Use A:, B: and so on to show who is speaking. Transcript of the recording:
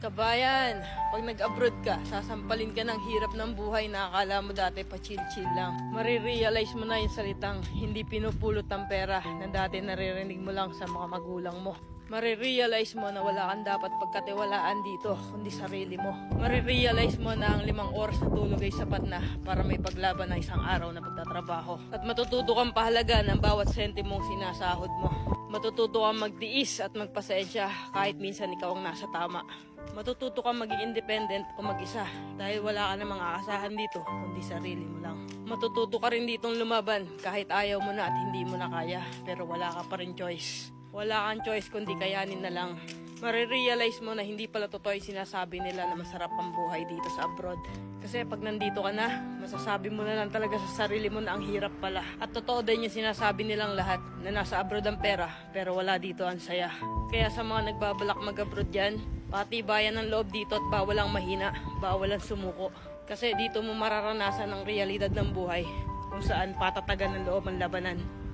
A: Kabayan, pag nag-abroad ka, sasampalin ka ng hirap ng buhay na akala mo dati pa chill-chill lang. Marirealize mo na yung salitang hindi pinupulot ang pera na dati naririnig mo lang sa mga magulang mo. Marirealize mo na wala kang dapat pagkatiwalaan dito, kundi sarili mo. Marirealize mo na ang 5 oras na tulog ay sapat na para may paglaban na isang araw na pagtatrabaho. At matututo kang pahalaga ng bawat sentimong sinasahod mo. Matututo kang magtiis at magpasensya kahit minsan ikaw ang nasa tama. Matututo kang maging independent o mag-isa dahil wala ka namang aasahan dito kundi sarili mo lang. Matututo ka rin ditong lumaban kahit ayaw mo na at hindi mo na kaya pero wala ka pa rin choice. Wala kang choice kundi kayanin na lang. Marirealize mo na hindi pala totoo yung sinasabi nila na masarap ang buhay dito sa abroad. Kasi pag nandito ka na, masasabi mo na lang talaga sa sarili mo na ang hirap pala. At totoo din yung sinasabi nilang lahat na nasa abroad ang pera pero wala dito ang saya. Kaya sa mga nagbabalak mag-abroad dyan, patibayan ng loob dito at bawal ang mahina, bawal ang sumuko. Kasi dito mo mararanasan ang realidad ng buhay kung saan patatagan ng loob ang labanan.